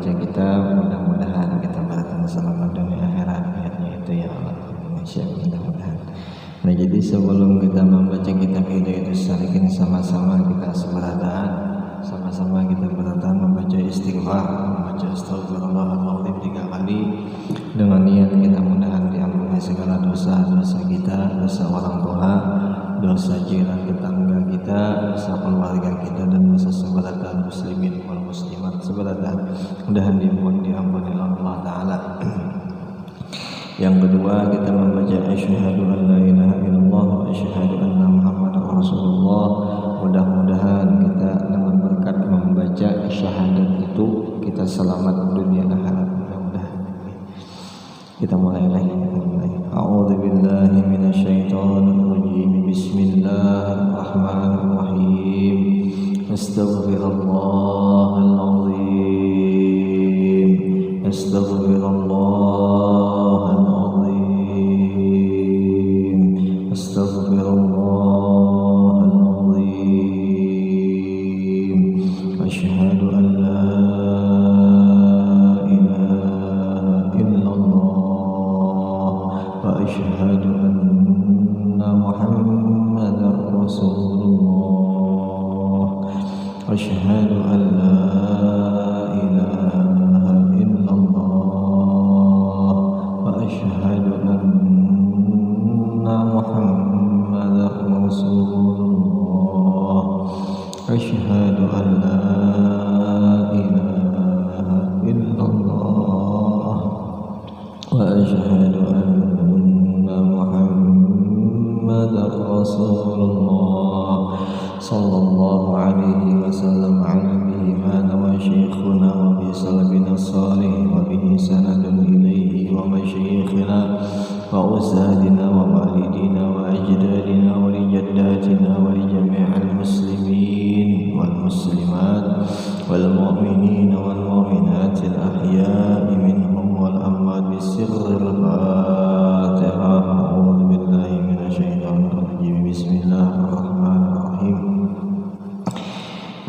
membaca kitab, mudah-mudahan kita bertemu selamat dunia akhirat itu ya Allah. Mudah-mudahan. Nah, jadi sebelum kita membaca kitab Hidayatus Salikin, sama-sama kita bertahan membaca istighfar, membaca astagfirullahaladzim 3 kali dengan niat kita mudahan diampuni segala dosa-dosa kita, dosa orang tua, dosa jiran tetangga kita, dosa keluarga kita, dan dosa sebaratan muslimin wal muslimat sebaratan mudahan diampuni Allah Ta'ala. Yang kedua, kita membaca asyhadu an la ilaha illallah wa asyhadu anna muhammadar rasulullah. Mudah-mudahan kita dengan berkat membaca syahadat itu kita selamat dunia akhirat. Mudah-mudahan. Kita mulai lagi. A'udzu billahi minasyaitonir rajim. Bismillahirrahmanirrahim. Astaghfirullahal azim. Astaghfirullahal azim. Astaghfirullahal azim. Asyhadu an la ilaha illallah wa asyhadu anna muhammadar rasulullah. Asyhadu an la ilaha illallah wa asyhadu anna muhammadar rasulullah. Asyhadu an la ilaha illallah wa asyhadu anna muhammadar rasulullah. Sallallahu alaihi wasallam ala bihimana wa syekhuna wa bisalabina salih wa bihi sanadun ilaihi wa masyikhina wa uzadina wa walidina wa ajdadina wa lijaddatina wa lijami'al muslimin wal muslimat wal mu'minin wal mu'minatil ahya'i minhum wal amwat bisirril Fatihah. A'udzu billahi minasyaitonir rajim. Bismillahirrahmanirrahim.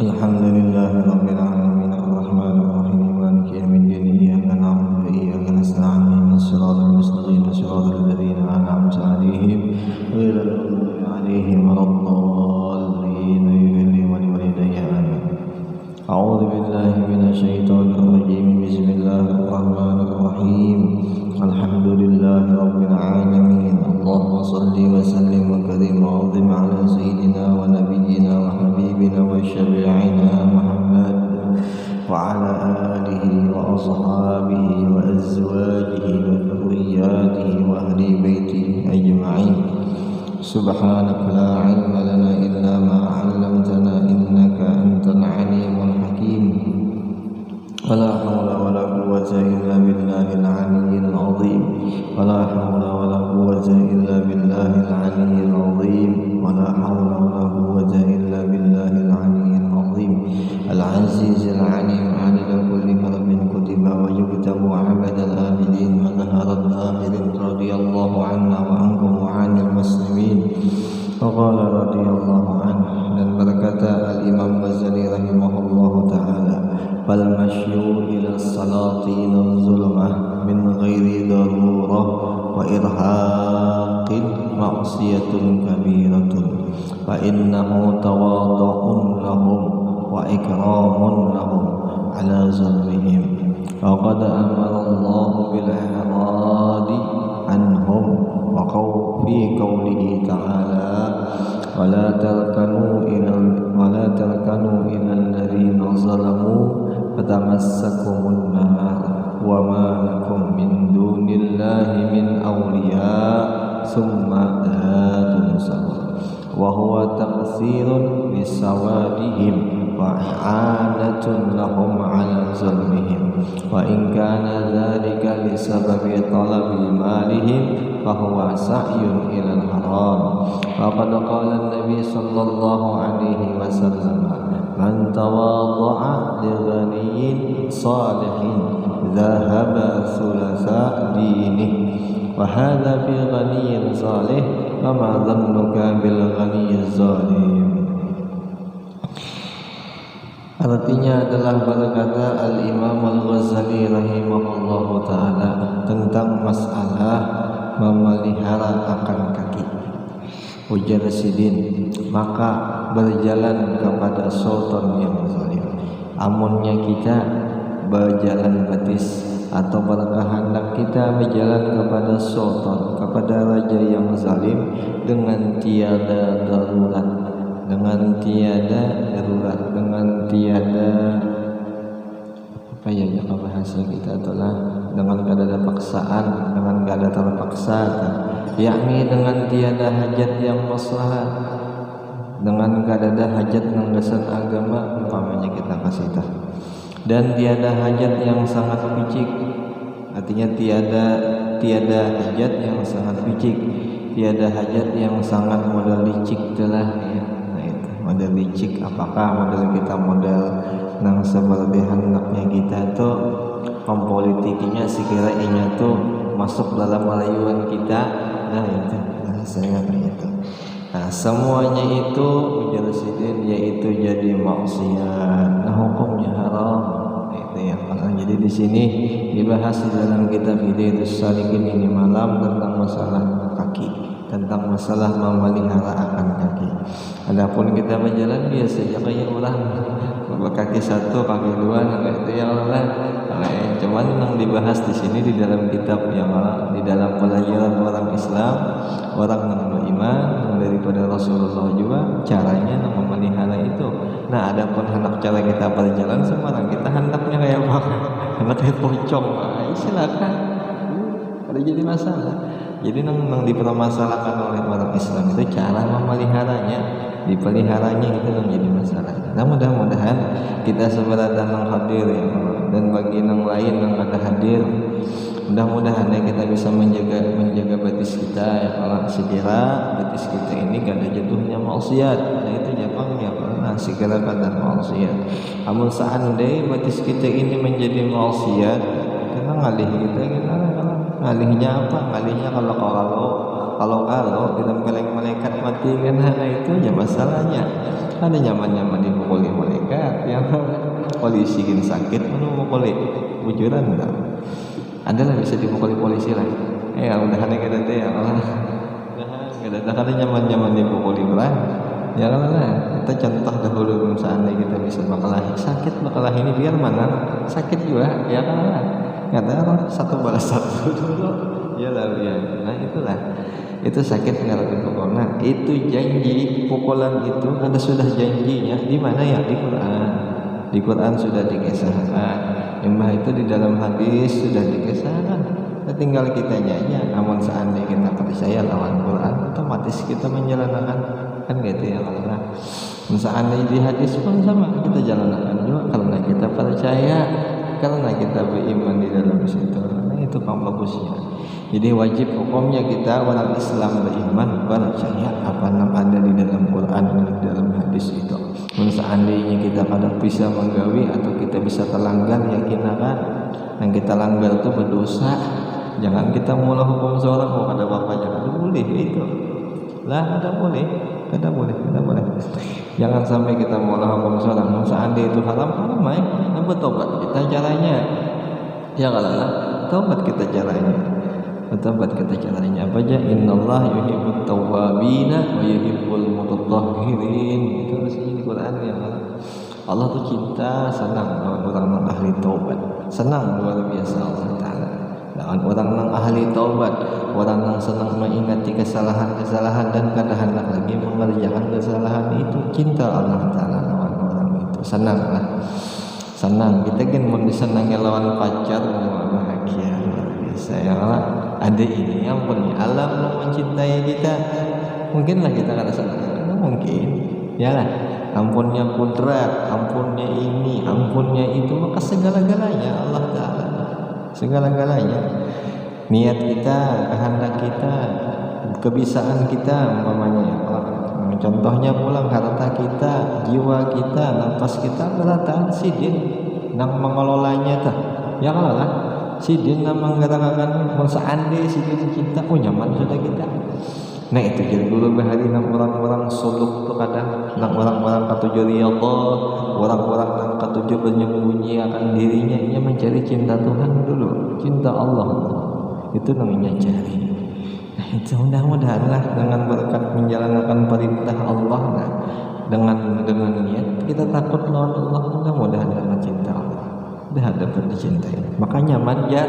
Alhamdulillahi rabbil alamin arrahmanir rahim maliki yaumiddin iyyaka na'budu wa iyyaka nasta'in ihdinas siratal mustaqim siratal ladzina an'amta 'alaihim ghairil maghdubi 'alaihim waladdallin. A'udzu billahi minasyaitonir rajim. Bismillahirrahmanirrahim. Alhamdulillahi rabbil alamin. Allahumma shalli wa sallim wa karim wa 'azim 'ala sayyidina wa nabiyyina wa habibina wa syafi'ina Muhammad wa 'ala alihi wa ashabihi wa azwajihi wa dhurriyyatihi wa ahli baitihi ajma'in. Subhanaka la 'ilma lana illa ma 'allamtana innaka antal 'alimul hakim. Wala hawla wala quwwata illa billahil 'aliyyil 'azim. Wala hawla wala quwwata illa billahil 'aliyyil 'azim. Wala hawla wala quwwata illa billahil 'aliyyil 'azim. Al-'azizil 'alim 'adada kulli harbin kutiba wa yuktabu 'abadal abidin wa dhaharal akhirin radiyallahu 'anna wa ankum wa 'anil muslimin. Faqala radiyallahu anhu. Dan berkata al-Imam Ghazali rahimahullahu ta'ala, fal masyu ila salatin zulmah min ghairi darurah wa irhaqin ma'siyatun kabiratun fa innahu tawadu'un lahum wa ikramun lahum ala zulmihim. Wa qad amara Allah bil i'radi anhum wa fi qawlihi ta'ala ولا تركنوا إلى الذين ظلموا فتمسكم النار وما لكم من دون الله من أولياء ثم لا تنصرون. وهو تقصير لسوادهم وإعانة لهم على ظلمهم. وإن كان ذلك لسبب طلب مالهم فهو سعي إلى الحرام. وقد قال النبي صلى الله عليه وسلم من تواضع لغني صالح ذهب ثلثاء دينه. وهذا في غني صالح فما ظنك بالغني الظالم. Artinya adalah berkata Al-Imam Al-Ghazali rahimahullahu ta'ala tentang masalah memelihara akan kaki. Ujar Sidin, maka berjalan kepada sultan yang zalim. Amunnya kita berjalan betis atau berkehendak kita berjalan kepada sultan, kepada raja yang zalim dengan tiada darurat, dengan tiada apa ya bahasa kita itulah dengan kada paksaan, dengan kada terpaksa, yakni dengan tiada hajat yang maslahat, dengan kada ada hajat nanggasan agama umpamanya kita kasih tahu, dan tiada hajat yang sangat picik, artinya tiada hajat yang sangat picik, tiada hajat yang sangat model licik telah ya. Nah itu model licik, apakah model kita model nang seperti hendaknya kita tuh kompolitiknya sekiranya tuh masuk dalam rayuan kita. Nah itu saya kayak itu. Nah semuanya itu ujar Sidin yaitu jadi maksiat. Nah hukumnya haram. Itu yang jadi di sini dibahas di dalam kitab Hidayahus Shaliqin ini malam tentang masalah kaki, tentang masalah memelihara akan kaki. Adapun kita berjalan biasa ya kayak orang kaki satu, kaki dua, nah itu yang lain. Cuman yang dibahas di sini di dalam kitab yang di dalam pelajaran orang Islam, orang yang beriman daripada Rasulullah juga caranya memelihara itu. Nah, adapun hendak cara kita berjalan sekarang kita hendaknya kayak apa? Hendaknya pocong, silakan. Ada jadi masalah. Jadi yang dipermasalahkan oleh orang Islam itu cara memeliharanya, dipeliharanya itu yang jadi masalah. Nah mudah-mudahan kita sebenarnya yang hadir ya, dan bagi yang lain yang ada hadir, mudah-mudahan ya kita bisa menjaga batis kita ya, kalau sekira batis kita ini gak ada jatuhnya maksiat. Nah itu jawabnya karena sekira kadar maksiat. Amun seandainya batis kita ini menjadi maksiat, karena ngalih kita ngalihnya apa? Ngalihnya kalau dalam malaikat mati kan, nah itu aja masalahnya. Ada nyaman-nyaman dipukuli malaikat, yang polisi gini sakit menukuli bujuran enggak? Adalah bisa dipukuli polisi lagi. Udah ada kita teh ya Allah. Ada nyaman-nyaman dipukuli beran. Ya lah, kita contoh dahulu misalnya kita bisa bakalahi sakit, bakalahi ini biar mana sakit juga, ya kan lah. Kata orang satu balas satu dulu, ya lalu ya. Nah itulah, itu sakit nggak dipukul. Nah itu janji pukulan itu ada sudah janjinya di mana ya, di Quran. Di Quran sudah dikisahkan. Yang itu di dalam hadis sudah dikisahkan. Nah, tinggal kita nyanyi. Namun seandainya kita percaya lawan Quran, otomatis kita menjalankan kan gitu ya Allah. Seandainya di hadis pun sama kita jalankan juga karena kita percaya, karena kita beriman di dalam situ. Nah itu kan bagusnya. Jadi wajib hukumnya kita orang Islam beriman, percaya apa yang ada di dalam Quran dan di dalam hadis itu. Seandainya kita kada bisa menggawi atau kita bisa terlanggar, yakinakan yang kita langgar itu berdosa. Jangan kita mulai hukum seorang ada bapaknya, kada boleh itu. Lah kada boleh. Jangan sampai kita mulai hukum seorang. Seandainya itu haram, nah bertobat kita caranya. Ya kalau tobat kita caranya. Bertobat kita caranya apa aja? Innallaha yuhibbut tawwabina wa yuhibbul mutatahhirin. Itu rasanya di Quran ya. Allah tuh cinta, senang orang ahli taubat. Senang luar biasa Allah Ta'ala. Dan orang yang ahli taubat, orang yang senang mengingati kesalahan-kesalahan dan kada hendak lagi mengerjakan kesalahan itu, cinta Allah Ta'ala lawan orang itu. Senang. Kita kan mau disenangi lawan pacar, bahagia luar biasa ya Allah. Ada ini yang punya alam mencintai kita, mungkinlah kita kada senang, mungkin ya lah. Ampunnya kudrat, ampunnya ini, ampunnya itu, maka segala-galanya Allah Ta'ala, segala-galanya. Niat kita, kehendak kita, kebisaan kita umpamanya ya Allah. Contohnya pulang harta kita, jiwa kita, nafas kita, berataan sidin nang mengelolanya tah. Ya kalau lah sidin nang menggerakkan seandainya sidin cinta, nyaman sudah kita. Nah itu jadi guru bahari nang orang-orang suluk tu kadang nang orang-orang katuju riyadhah, orang-orang nang katuju menyembunyi akan dirinya, ia mencari cinta Tuhan dulu, cinta Allah. Itu namanya cari. Nah itu mudah-mudahanlah dengan berkat menjalankan perintah Allah, nah, dengan niat kita takut lawan Allah, mudah-mudahan dengan cinta Allah dah dapat dicintai. Makanya manjar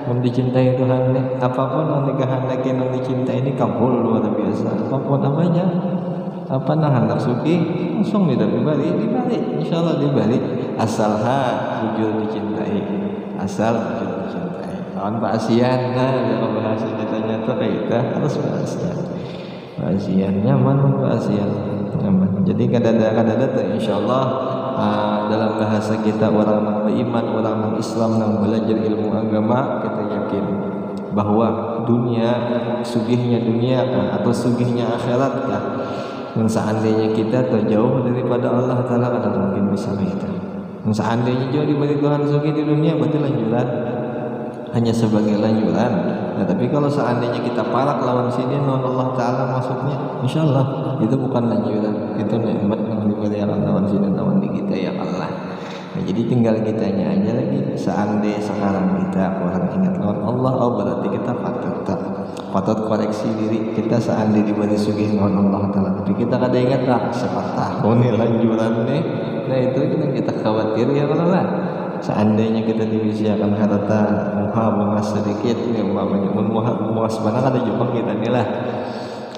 mendicintai Tuhan, apapun yang dikehendaki yang dicintai ini kabul luar biasa. Apapun apanya, apa nah hendak suki langsung dibalik, insyaallah dibalik, asal jujur dicintai, asal jujur dicintai. Lawan paasian, nah kalau bahasa katanya tuh kita harus paasian nyaman, paasian nyaman. Jadi kadada-kadada tuh insyaallah dalam bahasa kita orang yang beriman, orang yang Islam yang belajar ilmu agama, kita yakin bahwa dunia, sugihnya dunia atau sugihnya akhirat lah, dan seandainya kita terjauh daripada Allah Ta'ala, ada mungkin bisa kita. Dan seandainya jauh diberi Tuhan sugih di dunia, berarti lanjuran, hanya sebagai lanjuran. Nah, tapi kalau seandainya kita parak lawan sini non Allah Ta'ala, maksudnya insyaallah itu bukan lanjuran, itu nikmat yang diberi lawan sini lawan di kita ya Allah. Nah, jadi tinggal kitanya aja lagi. Seandainya sekarang kita orang ingat lawan Allah, oh berarti kita patut koreksi diri kita. Seandainya diberi sugih lawan Allah Ta'ala, tapi kita kada ingat lah siapa tahu nih lanjuran nih. Nah itu kita khawatir ya kalau lah. Seandainya kita dibisiakan harta bunga sedikit, ya umpamanya bunga sebenar ada juga kita nih lah,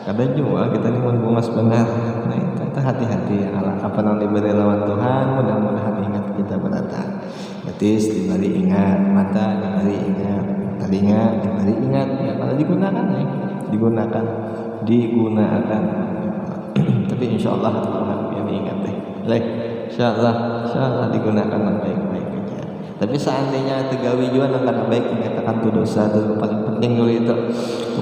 ada juga kita nih bunga sebenar. Nah itu kita hati-hati ya, apa yang diberi lawan Tuhan, mudah-mudahan ingat kita berdatang. Betis diberi ingat, mata diberi ingat, telinga diberi ingat, ya kalau digunakan ya, digunakan. Tapi insyaallah Tuhan yang ingat deh, insyaallah digunakan dengan baik-baik. Tapi seandainya tegawi juga akan baik, dikatakan itu dosa, itu paling penting dulu itu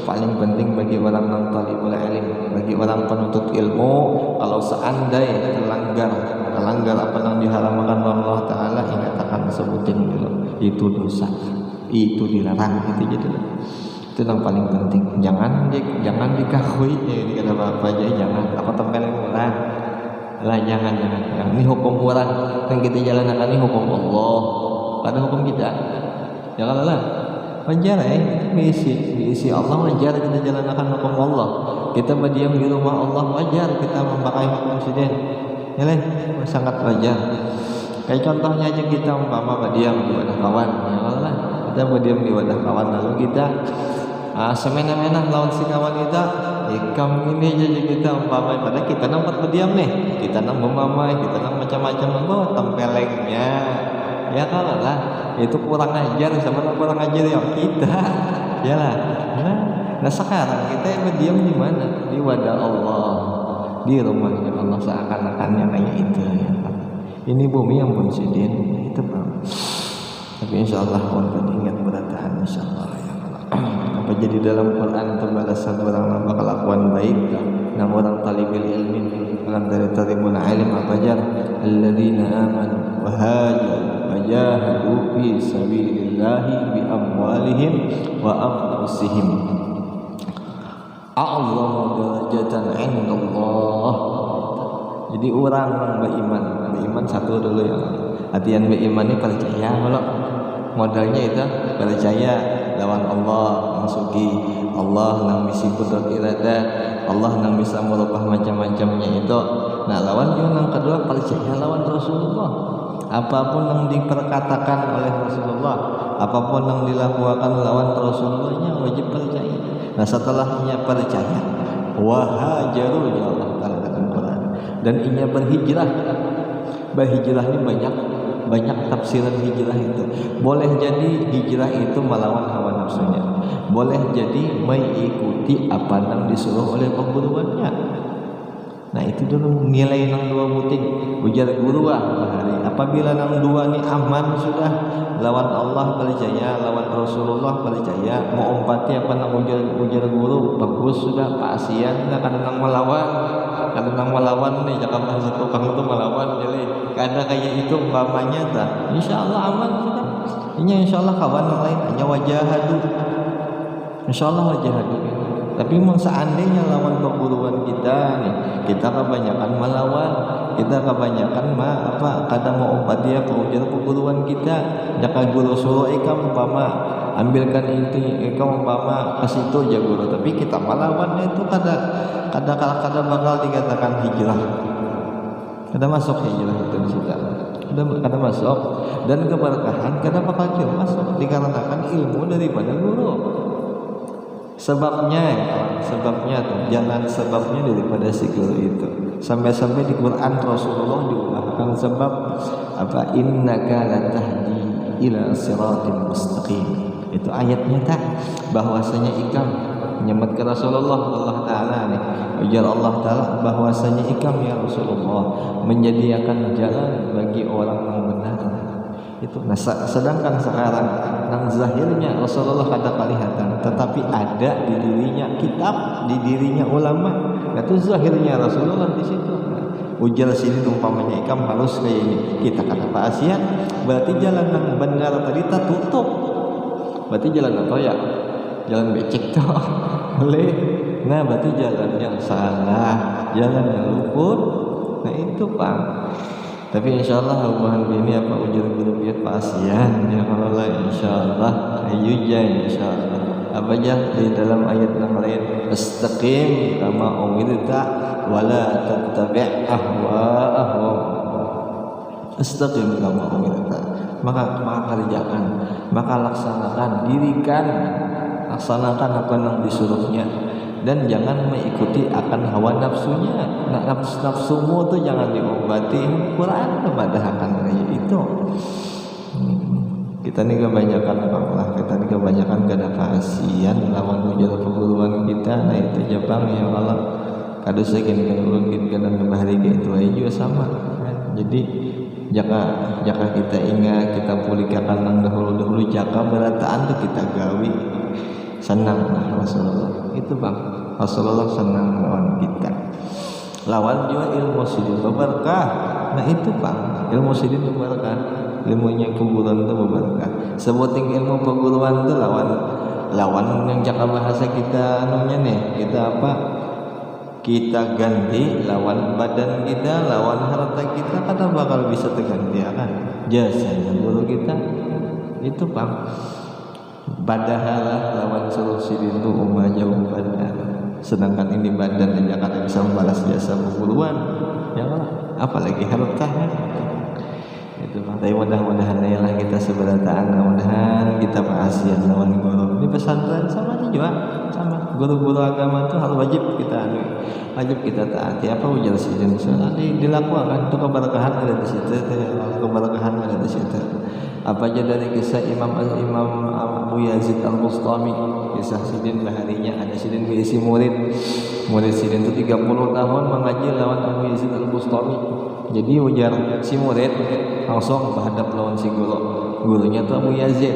paling penting bagi orang yang talibul ilm, bagi orang penuntut ilmu. Kalau seandainya terlanggar apa yang diharamkan Allah Ta'ala, ingat akan sebutin dulu itu dosa, itu dilarang, itu jadi itu yang paling penting. Jangan dikakui ya, dikata apa aja jangan, apa tempelin orang lah, jangan ini hukum orang yang kita jalankan, ini hukum Allah, pada hukum kita ya kalau lah wajar ya, diisi Allah, wajar kita jalankan hukum Allah. Kita berdiam di rumah Allah, wajar kita memakai hukum presiden ya lah, sangat wajar. Kayak contohnya aja kita umpama berdiam di wadah kawan ya kalau lah, kita berdiam di wadah kawan, lalu kita semena-mena lawan si kawan kita, ikam ini aja kita umpama, padahal kita nampak berdiam nih, kita nang memamai, kita nang macam-macam, bawa tempelengnya ya kalau lah, itu kurang ajar, sama kurang ajar ya kita ya lah. Nah sekarang kita yang berdiam di mana? Di wadah Allah, di rumahnya Allah, seakan-akannya kayak itu ya. Ini bumi yang bonsidin itu bang. Tapi insyaallah orang ingat beratahan insyaallah ya. Apa jadi dalam Quran itu balasan orang yang berkelakuan baik dan orang talibul ilmi, orang dari talibul ilm apa jar alladzina amanu wa hajaru wa jahadu fi sabilillahi bi amwalihim wa anfusihim a'zamu darajatan 'indallah. Jadi orang yang beriman satu dulu ya. Artian beriman ini percaya kalau modalnya itu percaya lawan Allah yang suci, Allah yang bisa kudrat iradah, Allah yang bisa merubah macam-macamnya itu. Nah lawan yang kedua percaya lawan Rasulullah. Apapun yang diperkatakan oleh Rasulullah, apapun yang dilakukan lawan Rasulullahnya wajib percaya. Nah setelahnya percaya, wahajaru ya Allah Ta'ala dalam Quran, dan inya berhijrah. Berhijrah ini banyak tafsiran hijrah itu. Boleh jadi hijrah itu melawan hawa nafsunya, boleh jadi mengikuti apa yang disuruh oleh pemburuannya. Nah itu dulu nilai nang dua buting ujar guru bahari. Apabila nang dua ni aman sudah, lawan Allah percaya, lawan Rasulullah percaya, mau umpati apa nang ujar guru bagus sudah, pasian dah kadang nang melawan nih, jangan bahasa tukang itu melawan jadi kada kayak itu umpamanya dah. Insyaallah aman sudah. Ini insyaallah kawan yang lain hanya wajahadu. Insyaallah wajahadu. Tapi memang seandainya lawan perguruan kita nih, kita kebanyakan melawan, kita kebanyakan kadang mau obat dia ke ujar perguruan kita. Jaka guru suruh ikam umpama ambilkan itu, ikam umpama ke situ aja guru, tapi kita melawan itu kada bakal dikatakan hijrah. Kada masuk hijrah itu di situ. Kada masuk, dan keberkahan kada bakal masuk dikarenakan ilmu daripada guru. Sebabnya tuh, jangan sebabnya daripada si guru itu. Sampai-sampai di Quran Rasulullah diubahkan sebab innaka latahdi ila siratin mustaqim. Itu ayatnya tak bahwasanya ikam menyebut ke Rasulullah Allah Ta'ala nih, ujar Allah Ta'ala bahwasanya ikam ya Rasulullah menyediakan jalan bagi orang yang benar. Itu nah, sedangkan sekarang nang zahirnya Rasulullah kada kelihatan, tetapi ada di dirinya kitab, di dirinya ulama. Itu zahirnya Rasulullah di situ. Ujar sini umpamanya ikam harus kayak ini, kita kata Pak Asian, berarti jalan yang benar tadi tak tutup. Berarti jalan apa ya? Jalan becek toh. Boleh. Nah, berarti jalan yang salah, jalan yang luput. Nah, itu Pak. Tapi insyaallah hubungan ini apa ujar guru biat Pak Asian ya kalau insyaallah ayu ya insyaallah. Apa aja di dalam ayat yang lain, istaqim kama umirta wala tattabi' ahwa'ahum. Istaqim kama umirta. Maka kerjakan, maka laksanakan, laksanakan apa yang disuruhnya, dan jangan mengikuti akan hawa nafsunya. Nafsumu tuh jangan diobati. Quran kepada akan kayak itu. Kita ini kebanyakan kita ini kebanyakan gak ada kasihan lawan ujar perguruan kita. Nah itu Jepang ya Allah. Kado segini kan ulun kita dan bahari itu aja juga sama. Jadi jaka kita ingat, kita pulihkan nang dahulu jaka berataan tuh kita gawi. Senang Rasulullah itu Bang. Rasulullah senang lawan kita. Lawan juga ilmu sidin berkah. Nah itu Bang, ilmu sidin berkah. Ilmunya perguruan itu berkah. Sebuting ilmu perguruan itu lawan yang jaka bahasa kita anunya nih. Kita ganti lawan badan kita, lawan harta kita, kada bakal bisa tergantikan. Jasanya guru kita itu Bang. Badahalah lawan suruh sidin itu jauh badan. Sedangkan ini badan dan Jakarta bisa membalas jasa perguruan. Ya Allah, apalagi hartanya. Itu Tapi mudah-mudahan lah kita seberataan, mudah-mudahan kita Asian lawan guru. Ini pesantren sama aja juga, sama guru-guru agama itu harus wajib kita taati. Apa ujar sidin dilakukan itu keberkahan ada di situ, keberkahan ada di situ. Apa aja dari kisah Imam Abu Yazid Al-Bustami, kisah sidin baharinya ada sidin berisi murid sidin itu 30 tahun mengaji lawan Abu Yazid Al-Bustami. Jadi ujar si murid langsung menghadap lawan si gurunya itu Abu Yazid.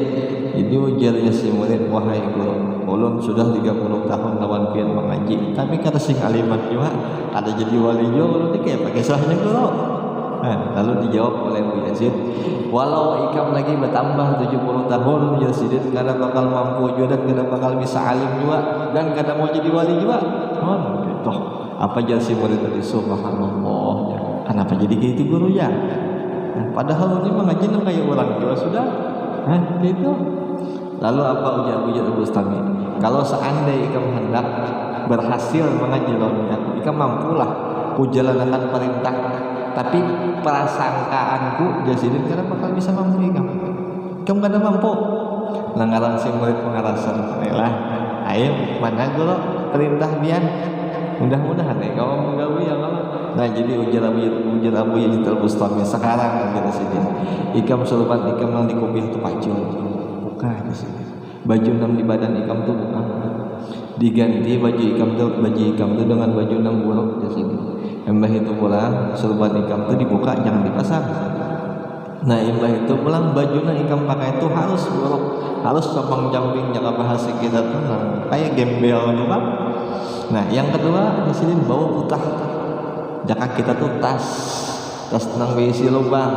Jadi ujarnya si murid, wahai guru, ulun sudah 30 tahun lawan pian mengaji, tapi kata sing alimat juga ada jadi wali juga, ulun kayak pakai salahnya guru. Lalu dijawab oleh Abu Yazid, walau ikam lagi bertambah 70 tahun ya sidin, kada bakal mampu juga dan kada bakal bisa alim juga dan kada mau jadi wali juga. Gitu. Apa jadi si murid tadi, subhanallah, kenapa jadi gitu guru ya? Padahal ini mengaji kayak orang juga sudah. Gitu. Lalu apa ujar Abu Bustami? Kalau seandainya ikam hendak berhasil mengaji lawannya, ikam mampulah kujalankan perintah. Tapi prasangkaanku jasidin karena bakal bisa mampu ikam. Ikam kada mampu. Langgaran si murid pengarasan. Lah, ayo mana guru perintah bian. Mudah-mudahan kau menggawi ya Allah. Nah jadi ujar Abu Yazid Al-Bustami sekarang ujar sidin. Ikam surupan ikam nang dikopiah tu pacul. Bukan di sini. Baju nang di badan ikam tu bukan. Diganti baju ikam tu dengan baju nang buruk di sini. Embah itu pulang surupan ikam itu dibuka, jangan dipasang. Nah embah itu pulang baju yang ikam pakai itu harus buruk, harus copang jamping, jaga bahasa kita tenang kayak gembel gitu Pak. Nah yang kedua di sini bawa putah, jaga kita tuh tas nang berisi lubang.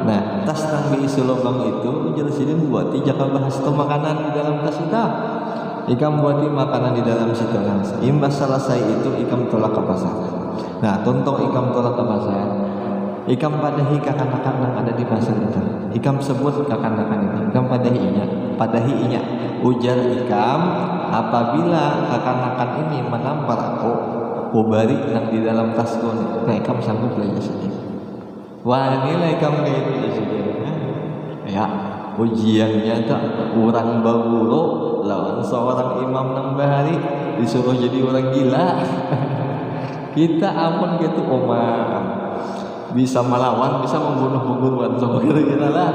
Nah tas nang berisi lubang itu jadi sini buat jaga bahasa itu makanan di dalam tas kita. Ikam buati makanan di dalam situ langsung. Imbas selesai itu ikam tolak ke pasar. Nah, tonton ikam tolak ke pasar. Ikam padahi kakan-kakan yang ada di pasar itu. Ikam sebut kakan-kakan itu. Ikam padahinya. Ujar ikam, apabila kakan-kakan ini menampar aku, ubari yang di dalam tasku. Nah, ikam sanggup belajar saja. Wah, inilah ikam kayak itu saja. Ya, ujiannya tak orang baguro lawan seorang imam nang bahari disuruh jadi orang gila. Kita aman gitu, Omar. Bisa melawan, bisa membunuh guruan sama kita lah.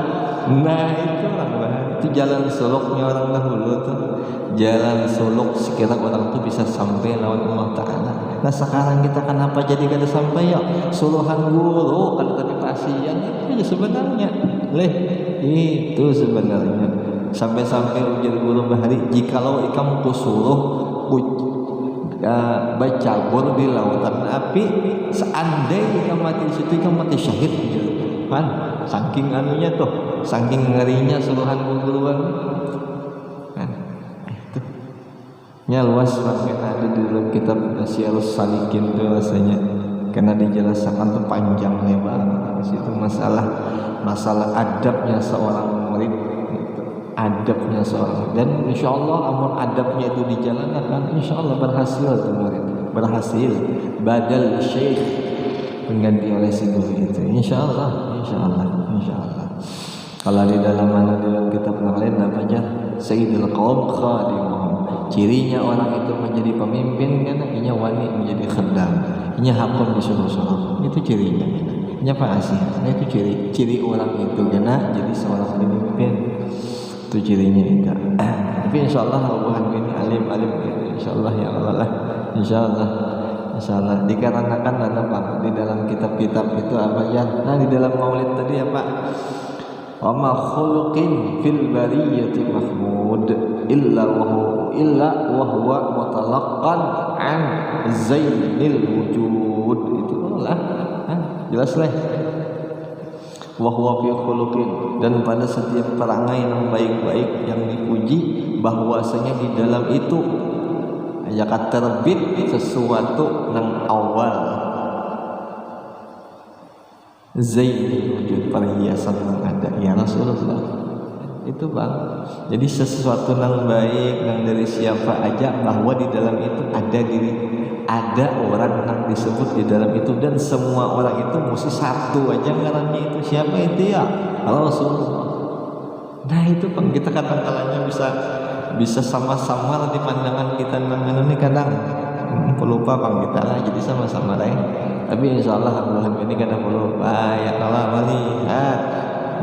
Nah, itu orang bahari. Itu jalan suluknya orang dahulu tuh. Jalan suluk sekira orang tuh bisa sampai lawan Allah Ta'ala. Nah, sekarang kita kenapa jadi kada sampai ya? Suluhan guru kan tapi pasien itu sebenarnya. Itu sebenarnya. Sampai-sampai ujar guru bahari, jikalau ikam kusuruh bercabur di lautan api, seandainya ikam mati di situ, ikam mati syahid kan, saking anunya tuh, saking ngerinya suruhan guruan kan. Itu nya luas banget ada di dalam kitab Syiarus Salikin tuh rasanya, karena dijelaskan tuh panjang lebar di situ masalah adabnya seorang murid, adabnya seorang, dan insyaallah amun adabnya itu dijalankan, insyaallah berhasil tuh murid, berhasil badal syekh pengganti oleh si guru itu, insyaallah. Kalau di dalam kitab yang lain apa aja, Sayyidul Qaum khadimuhum, cirinya orang itu menjadi pemimpin karena inya wani menjadi khaddam, inya hakam disuruh-suruh, itu cirinya. Inya apa sih? Nah, itu ciri orang itu karena jadi seorang pemimpin. Itu cirinya itu. Tapi insyaallah Allah ini alim gitu. Insyaallah ya Allah lah. Insyaallah dikarenakan ada Pak di dalam kitab-kitab itu apa ya? Nah, di dalam Maulid tadi ya Pak. Wa ma khuluqin fil bariyati mahmud illa wa huwa mutalaqqan an zainil wujud. Itu lah. Jelas lah. Wa huwa fi khuluqin, dan pada setiap perangai yang baik-baik yang dipuji, bahwasanya di dalam itu akan terbit sesuatu yang awal zainul wujud, perhiasan yang ada ya Rasulullah itu Bang. Jadi sesuatu yang baik yang dari siapa aja, bahwa di dalam itu ada orang yang disebut di dalam itu, dan semua orang itu mesti satu aja ngarannya itu. Siapa itu ya? Rasulullah. Nah, itu Bang, kita kadang-kadang bisa sama-sama di pandangan kita dengan ini kadang pelupa Bang, kita lah jadi sama-sama lah. Tapi insyaallah alhamdulillah ini kadang pelupa ya kalau melihat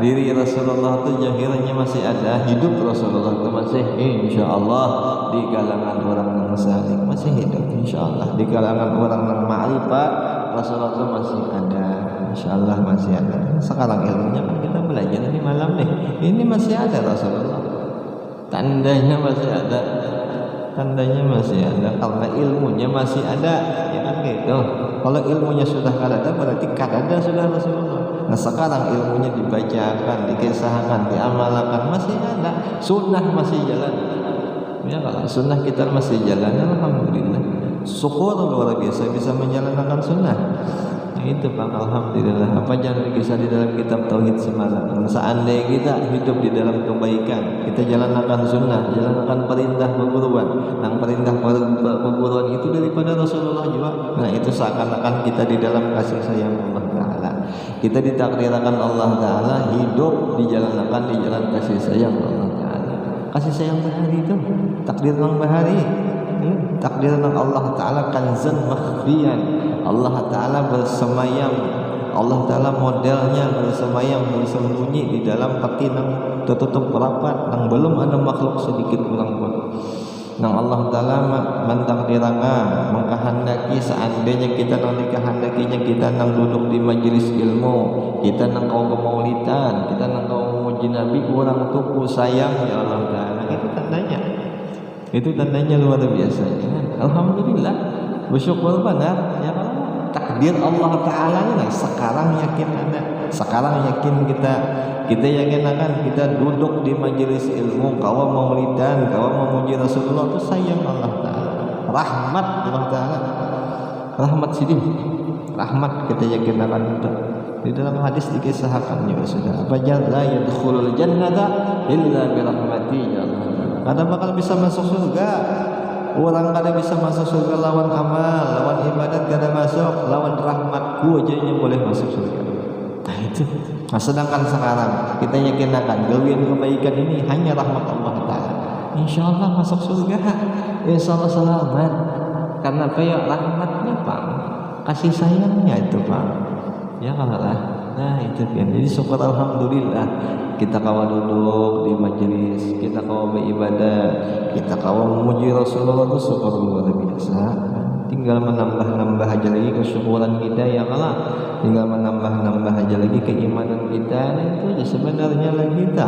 diri Rasulullah itu jahirnya masih ada, hidup Rasulullah itu masih insyaallah di kalangan orang yang saleh, masih hidup insyaallah. Di kalangan orang yang ma'rifat Rasulullah itu masih ada, insyaallah masih ada. Sekarang ilmunya kan kita belajar ini malam nih, ini masih ada Rasulullah, tandanya masih ada, karena ilmunya masih ada, ya kan gitu. Kalau ilmunya sudah kada ada, berarti kada ada sudah Rasulullah. Nah, sekarang ilmunya dibacakan, dikisahkan, diamalkan, masih ada. Sunnah masih jalan. Ya, kalau sunnah kita masih jalan, alhamdulillah. Syukur luar biasa bisa menjalankan sunnah. Nah, itu Pak, alhamdulillah. Apa jangan kisah di dalam kitab tauhid semalam. Seandainya kita hidup di dalam kebaikan, kita jalankan sunnah, jalankan perintah perguruan. Yang perintah perguruan itu daripada Rasulullah juga. Nah, itu seakan-akan kita di dalam kasih sayang Allah Ta'ala. Kita ditakdirkan Allah Ta'ala hidup dijalankan di jalan kasih sayang Allah Ta'ala. Kasih sayang bahari itu takdir yang bahari, takdir yang Allah Ta'ala kanzan makhfiyan. Allah Ta'ala bersemayam, Allah Ta'ala modelnya bersemayam, bersembunyi di dalam peti yang tertutup rapat, yang belum ada makhluk sedikit kurang pun. Nang Allah Ta'ala mentakdirkan, mengkehendaki seandainya kita nanti kehendakinya kita nang duduk di majelis ilmu, kita nang kau kemaulidan, kita nang kau memuji Nabi, orang tuku sayang ya Allah Ta'ala. Itu tandanya luar biasa. Alhamdulillah, bersyukur benar ya, takdir Allah Ta'ala ini sekarang yakin ada. Sekarang yakin kita yakin akan kita duduk di majelis ilmu, kawan maulidan, kawan memuji Rasulullah, itu sayang Allah Ta'ala, rahmat Allah Ta'ala, rahmat sini, rahmat kita yakin akan itu. Di dalam hadis dikisahkan juga sudah, apa la yadkhulul jannata illa bi rahmati ya Allah. Kada bakal bisa masuk surga. Orang kada bisa masuk surga lawan amal, lawan ibadat kada masuk, lawan rahmatku aja yang boleh masuk surga. Nah itu. Nah, sedangkan sekarang kita yakin akan gawian kebaikan ini hanya rahmat Allah Ta'ala. Insya Allah masuk surga, insya Allah selamat. Karena apa ya, rahmatnya Pak, kasih sayangnya itu Pak. Ya kalau lah, nah itu kan. Jadi syukur alhamdulillah kita kawan duduk di majelis, kita kawan beribadah, kita kawan memuji Rasulullah, itu syukur luar biasa. Tinggal menambah aja lagi kesyukuran kita ya Allah, tinggal menambah aja lagi keimanan kita. Nah, itu aja sebenarnya lah kita.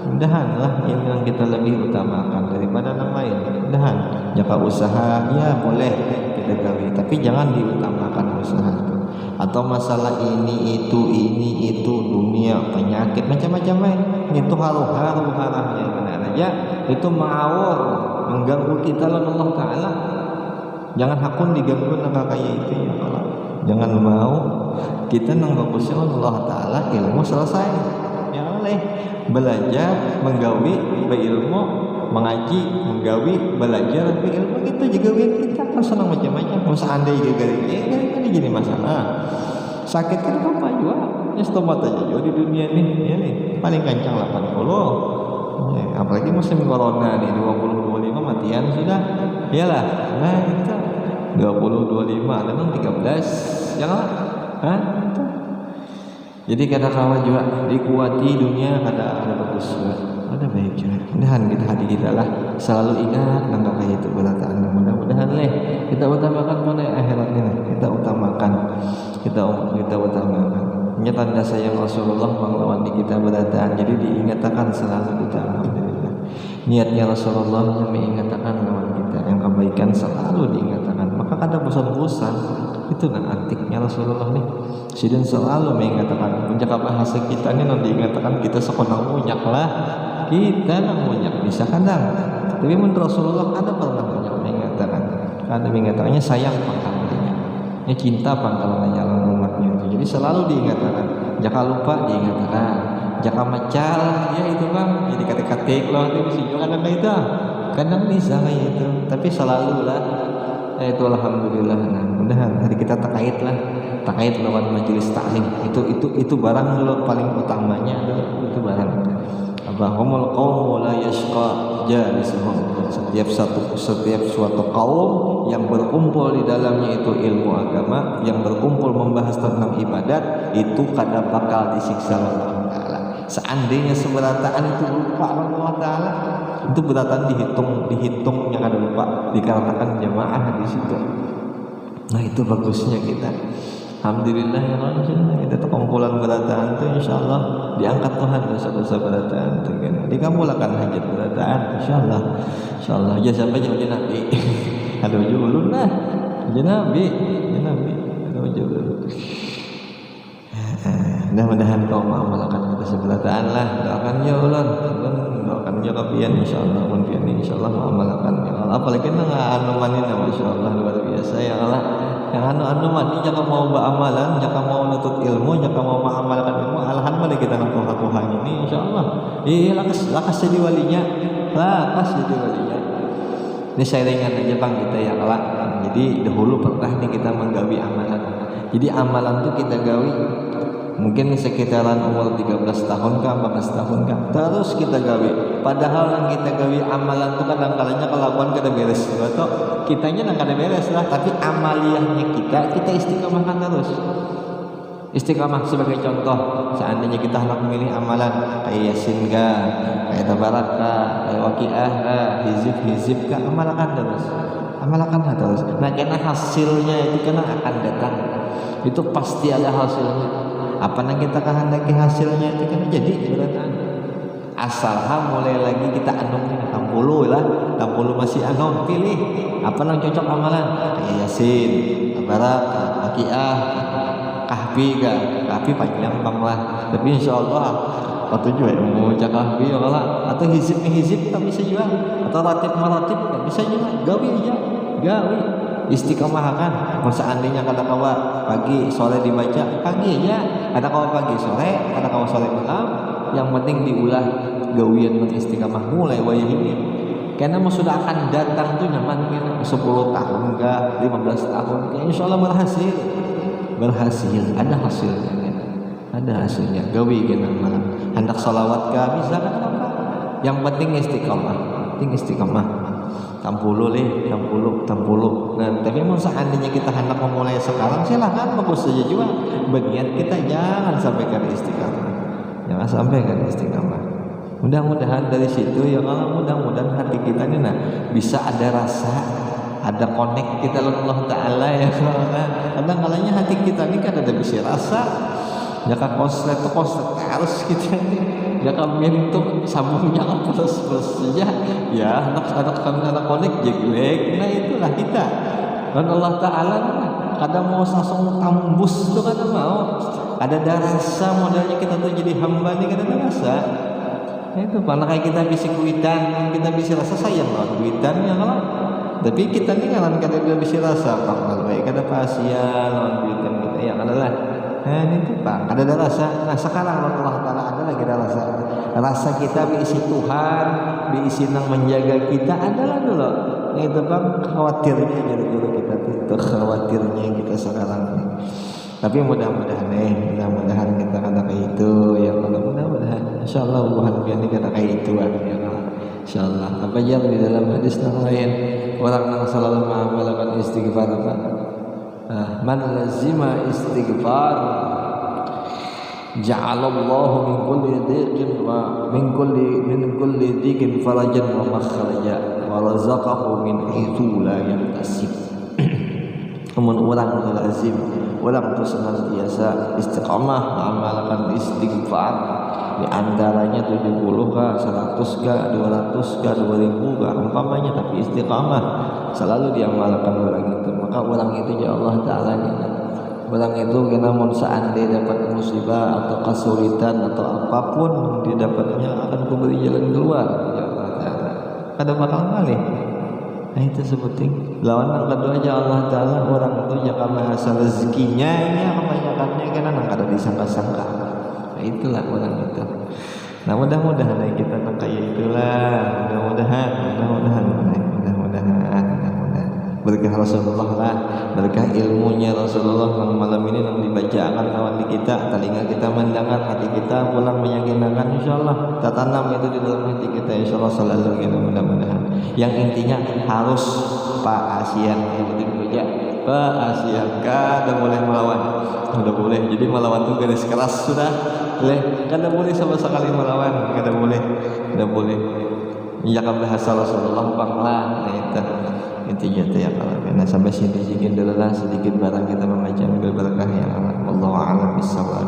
Mudahan lah ini yang kita lebih utamakan daripada yang lain. Mudahan jika usaha ya boleh kita gawe, tapi jangan diutamakan usaha itu. Atau masalah ini itu dunia, penyakit macam-macam lain, itu haru-harahnya benar aja, itu ma'awur, mengganggu kita lawan Allah Ta'ala. Jangan hakun diganggu nang kayak itu ya Allah. Jangan mau kita nang bagusnya Allah Ta'ala ilmu selesai. Ya oleh belajar menggawi berilmu, mengaji menggawi belajar berilmu, kita juga kita kan senang macam-macam. Mau seandainya gara-gara gini masalah sakit kan apa juga ya, stomat aja juga di dunia nih ya nih paling kencang 80 ya, apalagi musim corona nih 20-25 matian sudah iyalah. Nah itu 20-25 ada nang 13 ya kan. Hah itu. Jadi kata kawan juga dikuati dunia kada ada bagus juga, ada baik juga. Mudahan kita hati kita lah selalu ingat nangka kayak itu berataan. Mudah-mudahan kita utamakan mana akhirat ini, kita utamakan. Ini tanda sayang Rasulullah menglawan di kita berataan. Jadi diingatkan selalu kita alhamdulillah. Niatnya Rasulullah yang mengingatkan lawan kita, yang kebaikan selalu diingatkan. Maka kada bosan-bosan. Itu kan artinya Rasulullah nih. Sidin selalu mengingatkan. Menjaga bahasa kita ini nanti diingatkan kita sekonang munyak lah. Kita nang munyak bisa kadang. Tapi menurut Rasulullah ada pernah munyak mengatakan. Ada mengatakannya sayang pangkalannya. Ini cinta pangkalannya lawan umatnya itu. Jadi selalu diingatkan. Jangan lupa diingatkan. Jangan macal ya itu Bang. Jadi kata-kata loh itu bisa juga kadang itu. Kadang bisa kayak itu. Tapi selalu lah. Itu alhamdulillah. Nah, mudahan hari kita terkait lawan majelis taklim. Itu barang dulu paling utamanya itu barang. Abahumul qaum la yashqa jalisuhum. Setiap suatu kaum yang berkumpul di dalamnya itu ilmu agama, yang berkumpul membahas tentang ibadat, itu kada bakal disiksa Allah Ta'ala. Seandainya seberataan itu lupa Allah Ta'ala, itu berataan dihitung yang ada lupa, dikatakan jamaah di situ. Nah itu bagusnya kita. Alhamdulillah ya Allah, kita terkumpulan berataan itu insyaallah diangkat Tuhan dosa-dosa berataan itu kan. Dikabulkan hajat berataan insyaallah. Insyaallah aja sampai jadi Nabi. Aduh julun lah. Jadi Nabi. Aduh julun. Mudah-mudahan kau mengamalkan kita seberataan lah. Doakan ya Allah, doakan ya kapian insyaallah pun pian insyaallah mengamalkan ya Allah. Apalagi nang anu manin masyaallah luar biasa ya Allah. Yang anu mani jangan mau beramalan, jangan mau nutut ilmu, jangan mau mengamalkan ilmu, alahan mana kita nang Tuhan ini insyaallah. Lakas jadi walinya. Ini sharingan aja Bang kita ya Allah. Jadi dahulu pernah nih kita menggawi amalan. Jadi amalan tuh kita gawi mungkin sekitaran umur 13 tahun kah, 14 tahun kah, terus kita gawe. Padahal yang kita gawe amalan itu kadang-kadangnya kelakuan kada beres. Atau kitanya nang kada beres lah, tapi amaliyahnya kita istiqomahkan terus. Istiqomah sebagai contoh, seandainya kita hendak memilih amalan kayak Yasin kah, kayak Tabarak kah, kayak Waqiah kah, hizib kah, amalkan terus. Nah, karena hasilnya itu kena akan datang. Itu pasti ada hasilnya. Apa yang kita kehendaki hasilnya itu kan jadi berataan. Asalnya mulai lagi kita anung 60 lah, 60 masih anung pilih apa yang cocok amalan kayak Yasin, Tabarak, Waqiah, kahfi panjang lah, tapi insyaallah waktu juga mau cak kahfi atau hizib tak bisa juga, atau ratib maratib tak bisa juga, gawi istiqomah kan. Kalau seandainya kada kawa pagi sore dibaca pagi aja, ada kawa pagi sore, ada kawa sore malam, yang penting diulah gawian istiqomah mulai wayah ini. Karena sudah akan datang tuh nyaman 10 tahun enggak 15 tahun ya insya Allah berhasil ada hasilnya gawi kena malam hendak salawat ka bisa kan apa yang penting istiqomah 60 nah tapi mau seandainya kita hendak memulai sekarang silahkan bagus saja juga berniat kita jangan sampai ke istiqomah. Mudah-mudahan dari situ ya Allah, mudah-mudahan hati kita ini bisa ada rasa, ada connect kita dengan Allah Ta'ala ya Allah. Kadang-kadangnya hati kita ini kan ada bisa rasa, ya kan konslet harus kita ini, ya kan mentuk sambungnya terus saja, ya anak connect jelek, nah itulah kita. Dan Allah Ta'ala kadang mau langsung tambus itu kadang mau, ada rasa modalnya kita tuh jadi hamba nih kadang ada rasa. Itu karena kayak kita bisa kuitan, kita bisa rasa sayang lawan kuitan ya kalau. Tapi kita nih kan kada bisa rasa kalau baik kada pasien lawan kuitan kita yang adalah. Nah itu Pak, ada rasa. Nah sekarang Allah Taala ada lagi rasa. Rasa kita diisi Tuhan, diisi nang menjaga kita adalah dulu. Nah itu Pak khawatirnya dari dulu kita itu khawatirnya kita sekarang nih. Tapi mudah-mudahan kita kada kayak itu ya Allah, mudah-mudahan insyaallah Tuhan biar kada kayak itu ya Allah insyaallah. Apa aja di dalam hadis yang lain orang yang selalu mengamalkan istighfar Pak. Man lazima istighfar ja'alallahu min kulli dhiqin wa min kulli dhiqin farajan wa makhraja wa razaqahu min haitsu la yahtasib. Kemudian orang itu lazim, orang itu senantiasa istiqamah mengamalkan istighfar, di antaranya 70 kah, 100 kah, 200 kah, 2000 kah, umpamanya, tapi istiqamah selalu diamalkan orang itu. Maka orang itu ya Allah Ta'ala orang itu namun seandainya dapat musibah atau kesulitan atau apapun didapatnya akan kuberi jalan keluar ya Allah Ta'ala. Kada bakal ngalih. Nah itu seperti lawan yang kedua aja Allah Ta'ala orang itu jaga bahasa rezekinya ini kebanyakannya karena kada disangka-sangka. Nah itulah orang itu. Nah mudah-mudahan kita kayak itulah, mudah-mudahan berkah Rasulullah lah, berkah ilmunya Rasulullah yang malam ini yang dibacakan lawan di kita, telinga kita mendengar, hati kita pulang meyakinkan insyaallah tertanam itu di dalam hati kita insyaallah selalu kita mudah-mudahan. Yang intinya harus Pak Asian yang penting punya Pak Asian kada boleh melawan, kada boleh. Jadi melawan itu garis keras sudah, kada boleh sama sekali melawan, kada boleh. Menjaga bahasa Rasulullah banglah, nah itu intinya ya kalau karena sampai sini sedikit barang kita membaca berkah ya Allah. Wallahu a'lam bishawab.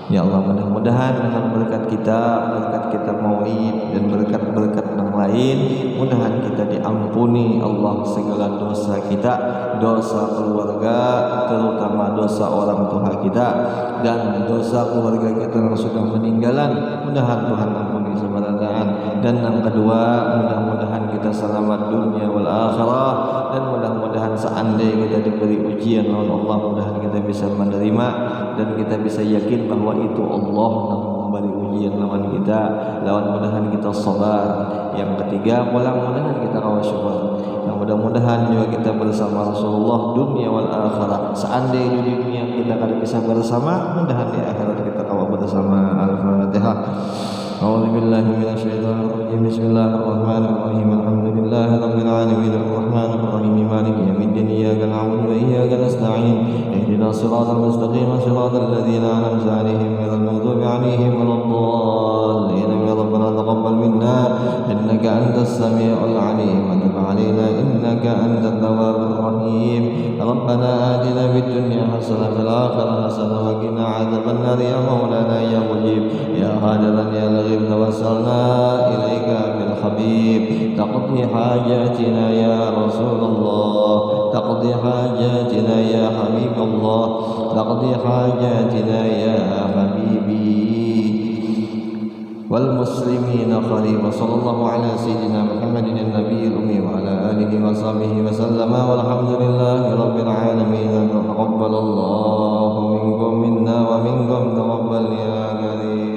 Ya Allah mudah-mudahan dengan berkat kita maulid dan berkat-berkat yang lain, mudahan kita diampuni Allah segala dosa kita, dosa keluarga, terutama dosa orang tua kita dan dosa keluarga kita yang sudah meninggalan. Mudahan Tuhan ampuni sebenarnya. Dan yang kedua, mudah-mudahan kita selamat dunia wal akhirah, dan mudah-mudahan seandainya kita diberi ujian oleh Allah, mudahan kita bisa menerima dan kita bisa yakin bahwa itu Allah yang memberi ujian lawan kita, mudahan kita sabar. Yang ketiga, mudah-mudahan kita kawa syukur. Yang mudah-mudahan juga kita bersama Rasulullah dunia wal akhirah. Seandainya di dunia kita kada bisa bersama, mudahan di akhirat kita kawa bersama. Al-Fatihah. أعوذ بالله من الشيطان الرجيم بسم الله الرحمن الرحيم الحمد لله رب العالمين الرحمن الرحيم مالك يوم الدين إياك نعبد وإياك نستعين اهدنا الصراط المستقيم صراط الذين أنعمت عليهم غير المغضوب عليهم ولا الضالين يا ربنا تقبل منا إنك أنت السميع العليم علينا إنك أنت التواب الرحيم. ربنا آتنا في الدنيا حسنة وفي الآخرة حسنة وقنا عذاب النار يا مولانا يا مجيب يا هادرا يا لغيب توسلنا إليك بالحبيب تقضي حاجاتنا يا رسول الله تقضي حاجاتنا يا حبيب الله تقضي حاجاتنا يا حبيبي والمسلمين قريبا. صلى الله على سيدنا محمد النبي الأمي وعلى آله وصحبه وسلم والحمد لله رب العالمين. تقبل الله منكم منا ومنكم تقبل يا كريم.